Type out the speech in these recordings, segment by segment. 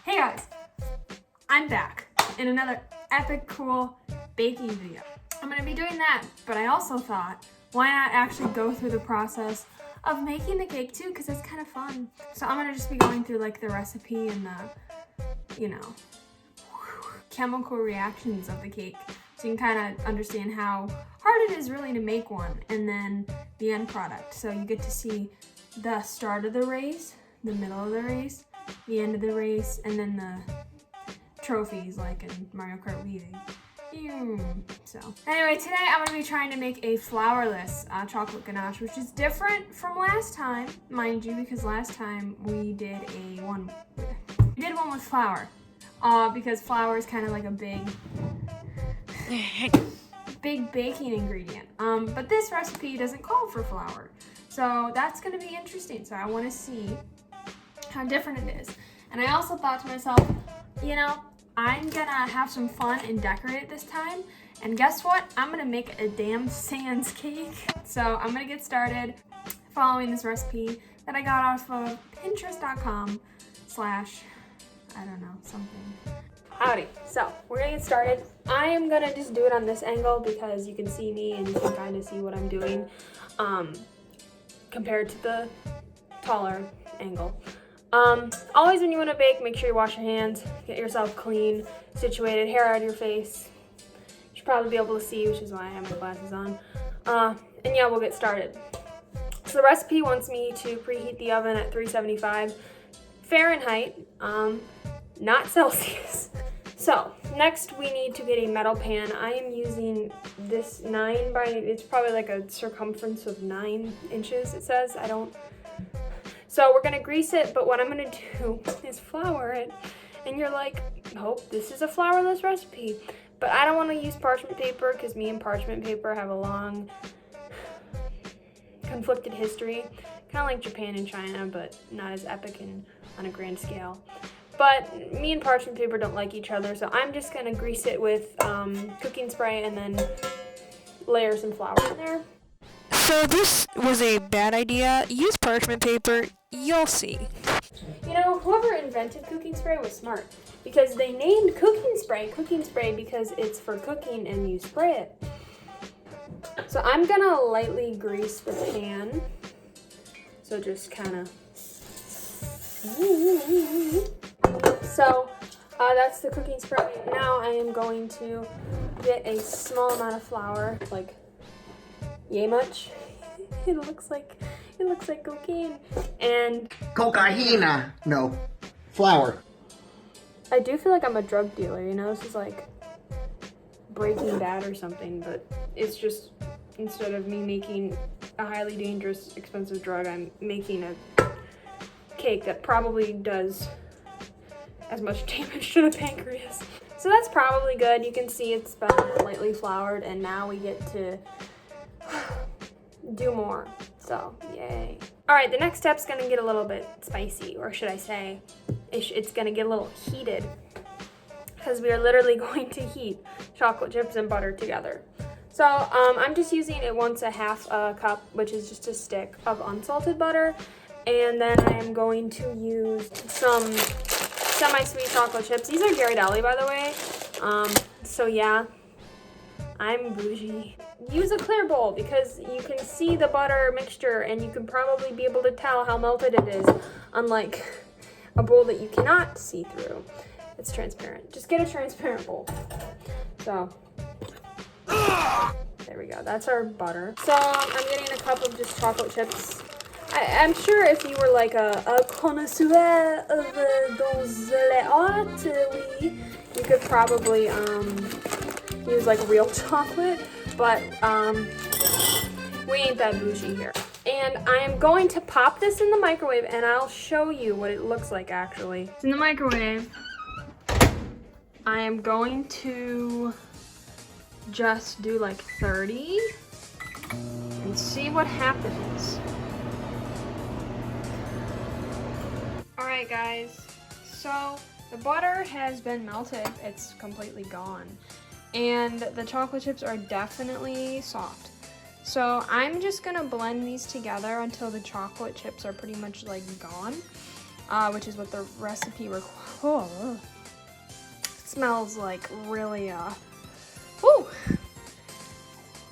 Hey guys, I'm back in another epic cool baking video. I'm gonna be doing that, but I also thought, why not actually go through the process of making the cake too, because it's kind of fun. So I'm gonna just be going through like the recipe and the, chemical reactions of the cake. So you can kind of understand how hard it is really to make one, and then the end product. So you get to see the start of the race, the middle of the race, the end of the race, and then the trophies like in Mario Kart Wii. So anyway, today I'm going to be trying to make a flourless chocolate ganache, which is different from last time, mind you, because last time we did one with flour, because flour is kind of like a big baking ingredient. But this recipe doesn't call for flour, so that's going to be interesting. So I want to see how different it is. And I also thought to myself, I'm gonna have some fun and decorate this time. And guess what? I'm gonna make a damn sans cake. So I'm gonna get started following this recipe that I got off of Pinterest.com/ I don't know, something. Howdy. So we're gonna get started. I am gonna just do it on this angle because you can see me and you can kind of see what I'm doing compared to the taller angle. Always when you want to bake, make sure you wash your hands, get yourself clean, situated, hair out of your face. You should probably be able to see, which is why I have my glasses on. And yeah, we'll get started. So the recipe wants me to preheat the oven at 375 Fahrenheit, not Celsius. So next we need to get a metal pan. I am using this it's probably like a circumference of 9 inches, it says. So we're gonna grease it, but what I'm gonna do is flour it. And you're like, oh, this is a flourless recipe. But I don't wanna use parchment paper because me and parchment paper have a long conflicted history. Kind of like Japan and China, but not as epic and on a grand scale. But me and parchment paper don't like each other, so I'm just gonna grease it with cooking spray and then layer some flour in there. So this was a bad idea. Use parchment paper, you'll see. Whoever invented cooking spray was smart, because they named cooking spray because it's for cooking and you spray it. So I'm gonna lightly grease the pan. So just kind of. So that's the cooking spray. Now I am going to get a small amount of flour, like yay much. It looks like cocaine. And Cocaine. No, flour. I do feel like I'm a drug dealer, this is like Breaking Bad or something, but it's just, instead of me making a highly dangerous, expensive drug, I'm making a cake that probably does as much damage to the pancreas. So that's probably good. You can see it's been lightly floured, and now we get to do more. So yay. All right, the next step's gonna get a little bit spicy, or should I say it's gonna get a little heated, because we are literally going to heat chocolate chips and butter together. So I'm just using a 1/2 cup, which is just a stick of unsalted butter, and then I am going to use some semi-sweet chocolate chips. These are Ghirardelli, by the way. So yeah, I'm bougie. Use a clear bowl because you can see the butter mixture and you can probably be able to tell how melted it is, unlike a bowl that you cannot see through. It's transparent. Just get a transparent bowl. So, there we go. That's our butter. So I'm getting a cup of just chocolate chips. I'm sure if you were like a connoisseur of those hautes, oui, you could probably use like real chocolate, but we ain't that bougie here. And I am going to pop this in the microwave, and I'll show you what it looks like actually. It's in the microwave. I am going to just do like 30 and see what happens. Alright guys, so the butter has been melted, it's completely gone, and the chocolate chips are definitely soft. So I'm just gonna blend these together until the chocolate chips are pretty much like gone. which is what the recipe requires. Oh, smells like really, whew.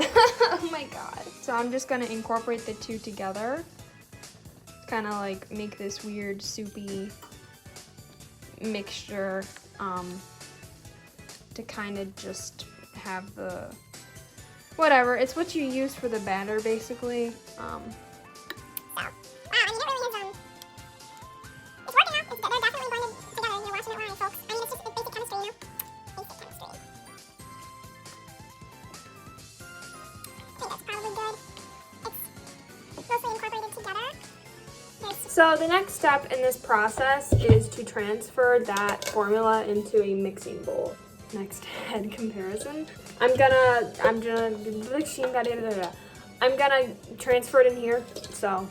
Oh my god. So I'm just gonna incorporate the two together. Kind of like make this weird soupy mixture, to kind of just have the, whatever, it's what you use for the batter basically. So the next step in this process is to transfer that formula into a mixing bowl. Next head comparison. I'm gonna transfer it in here. So,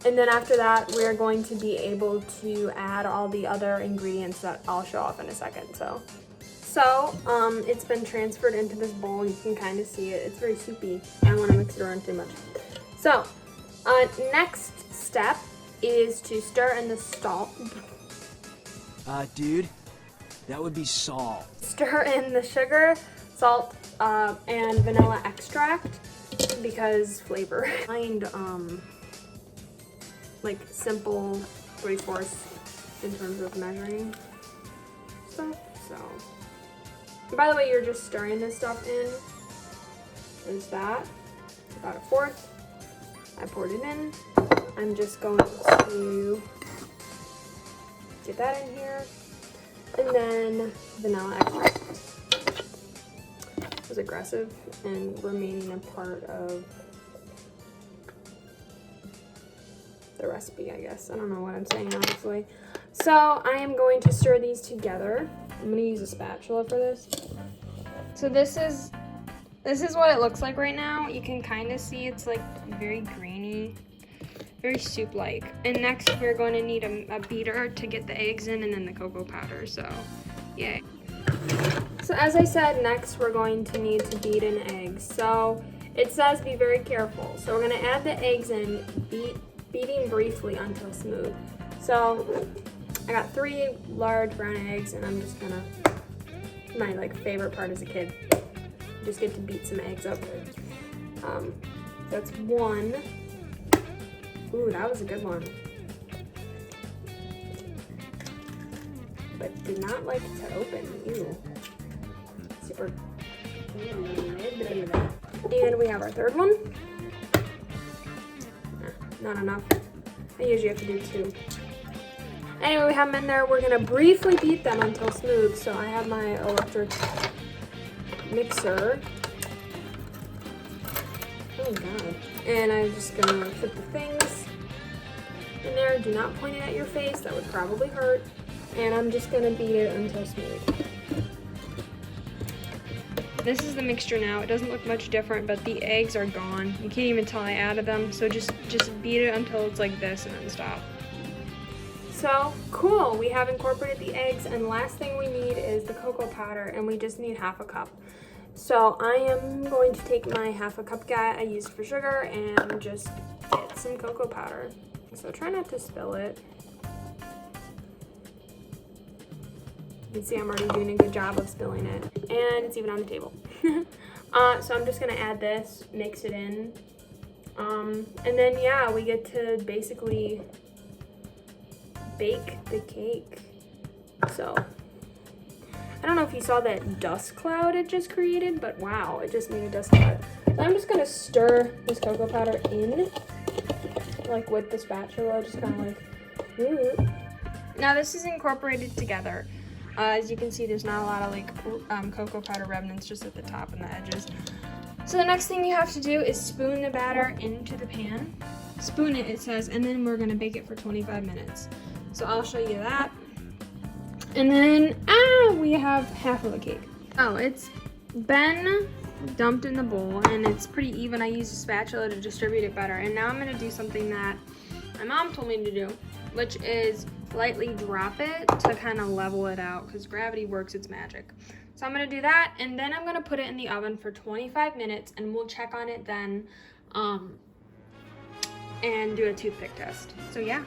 and then after that, we're going to be able to add all the other ingredients that I'll show off in a second. So it's been transferred into this bowl. You can kind of see it. It's very soupy. I don't want to mix it around too much. So, next step is to stir in the salt. Dude, that would be salt. Stir in the sugar, salt, and vanilla extract because flavor. Find like simple 3/4 in terms of measuring stuff. So, and by the way, you're just stirring this stuff in. There's that. It's about 1/4. I poured it in. I'm just going to get that in here. And then vanilla extract. It was aggressive and remaining a part of the recipe, I guess. I don't know what I'm saying, honestly. So I am going to stir these together. I'm gonna use a spatula for this. So this is what it looks like right now. You can kind of see it's like very grainy, very soup-like. And next we're going to need a beater to get the eggs in and then the cocoa powder, so yay. So as I said, next we're going to need to beat in eggs. So it says be very careful. So we're gonna add the eggs in, beating briefly until smooth. So I got 3 large brown eggs and I'm just gonna, my like favorite part as a kid, just get to beat some eggs up. That's 1. Ooh, that was a good one. But did not like it to open. Ew. Super. And we have our 3rd one. Not enough. I usually have to do 2. Anyway, we have them in there. We're gonna briefly beat them until smooth. So I have my electric mixer. Oh god. And I'm just gonna put the things in there. Do not point it at your face, that would probably hurt. And I'm just gonna beat it until smooth. This is the mixture now. It doesn't look much different, but the eggs are gone. You can't even tell I added them. So just beat it until it's like this and then stop. So cool, we have incorporated the eggs, and last thing we need is the cocoa powder, and we just need 1/2 cup. So I am going to take my 1/2 cup guy I used for sugar and just get some cocoa powder. So try not to spill it. You can see I'm already doing a good job of spilling it, and it's even on the table. So I'm just gonna add this, mix it in, and then yeah, we get to basically bake the cake. So I don't know if you saw that dust cloud it just created, but wow, it just made a dust cloud. So I'm just gonna stir this cocoa powder in, like with the spatula, just kind of like, ooh. Now this is incorporated together. As you can see, there's not a lot of like cocoa powder remnants, just at the top and the edges. So the next thing you have to do is spoon the batter into the pan. Spoon it, it says, and then we're gonna bake it for 25 minutes. So I'll show you that. And then, we have half of a cake. Oh, it's been dumped in the bowl and it's pretty even. I used a spatula to distribute it better. And now I'm gonna do something that my mom told me to do, which is lightly drop it to kind of level it out, because gravity works its magic. So I'm gonna do that, and then I'm gonna put it in the oven for 25 minutes, and we'll check on it then, and do a toothpick test. So yeah.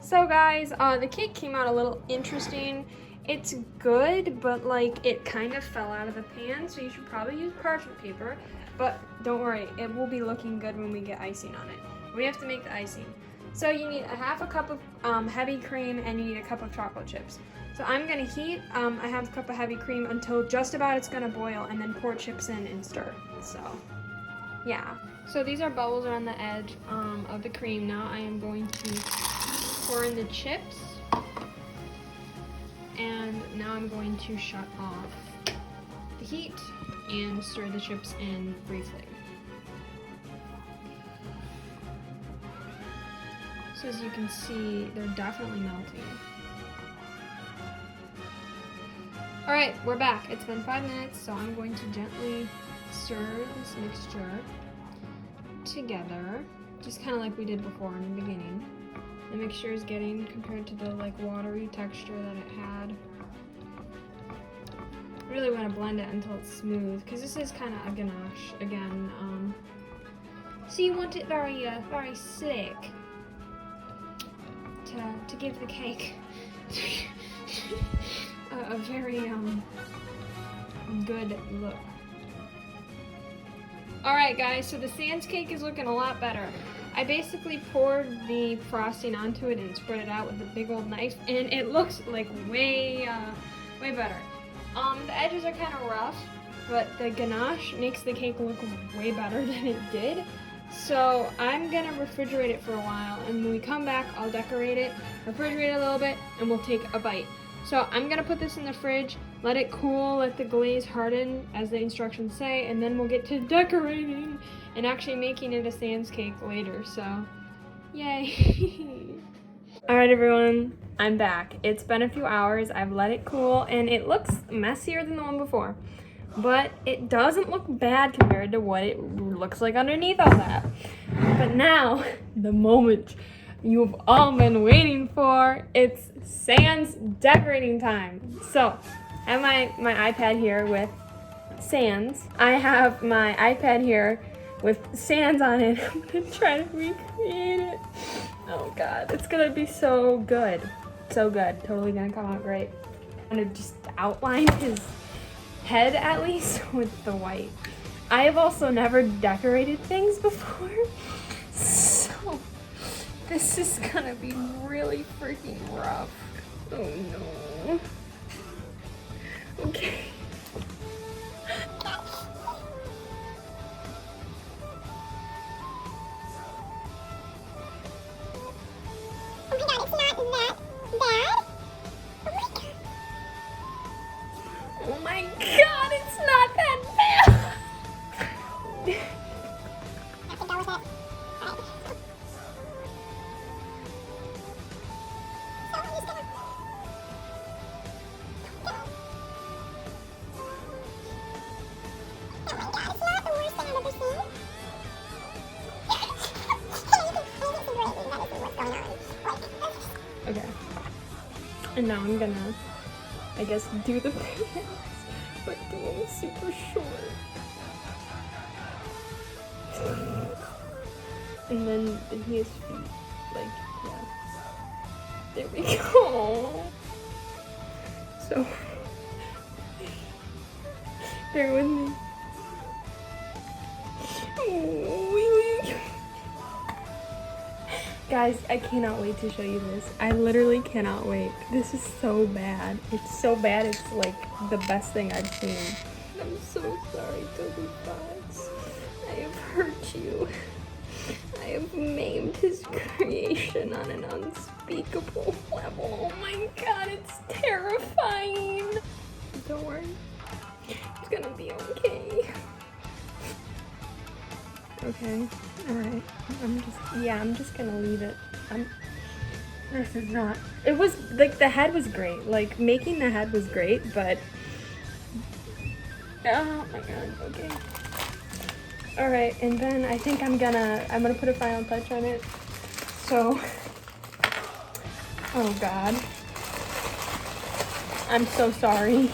So guys, the cake came out a little interesting. It's good, but like it kind of fell out of the pan, so you should probably use parchment paper. But don't worry, it will be looking good when we get icing on it. We have to make the icing. So you need a half a cup of heavy cream and you need a cup of chocolate chips. So I'm gonna heat a half cup of heavy cream until just about it's gonna boil and then pour chips in and stir. So yeah. So these are bubbles around the edge of the cream. Now I am going to pour in the chips. And now I'm going to shut off the heat and stir the chips in briefly. So as you can see, they're definitely melting. All right, we're back. It's been 5 minutes, so I'm going to gently stir this mixture together, just kind of like we did before in the beginning. The mixture is getting compared to the like watery texture that it had. I really want to blend it until it's smooth, because this is kind of a ganache again. So you want it very, very slick to give the cake a very good look. Alright guys, so the Sans cake is looking a lot better. I basically poured the frosting onto it and spread it out with a big old knife, and it looks like way better. The edges are kind of rough, but the ganache makes the cake look way better than it did. So I'm gonna refrigerate it for a while, and when we come back, I'll decorate it, refrigerate it a little bit, and we'll take a bite. So I'm gonna put this in the fridge, let it cool, let the glaze harden, as the instructions say, and then we'll get to decorating and actually making it a Sans cake later, so yay. Alright everyone, I'm back. It's been a few hours, I've let it cool, and it looks messier than the one before. But it doesn't look bad compared to what it looks like underneath all that. But now, the moment you've all been waiting for, it's Sans decorating time. So, I have my iPad here with Sans. I have my iPad here with Sans on it. I'm gonna try to recreate it. Oh god, it's gonna be so good. So good, totally gonna come out great. I'm gonna just outline his head at least with the white. I have also never decorated things before, so this is gonna be really freaking rough. Oh no. Okay. Oh my god, it's not that bad! Okay. And now I'm gonna, I guess, do the pants, but do them super short. And then his feet, like, yeah. There we go. So, bear with me. Guys, I cannot wait to show you this. I literally cannot wait. This is so bad. It's so bad, it's like the best thing I've seen. I'm so sorry, Toby Fox. I have hurt you. I have maimed his creation on an unspeakable level. Oh my god, it's terrifying. Don't worry. It's gonna be okay. Okay, alright. I'm just gonna leave it. This is not, it was, like, the head was great. Like, making the head was great, but, oh my god, okay. Alright, and then I think I'm gonna put a final touch on it. So, oh god. I'm so sorry.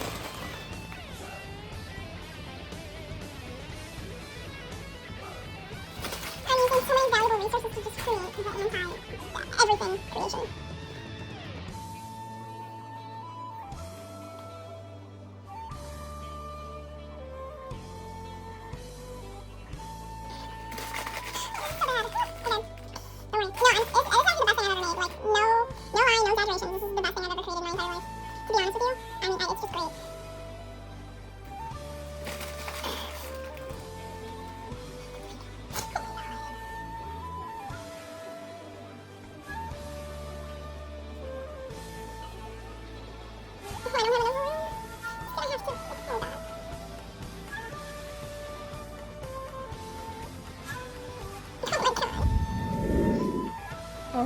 I'm using so many valuable resources to just create the anti-everything creation.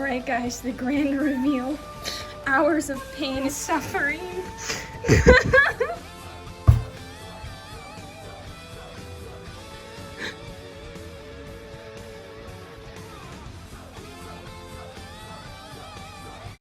Alright guys, the grand reveal. Hours of pain and suffering.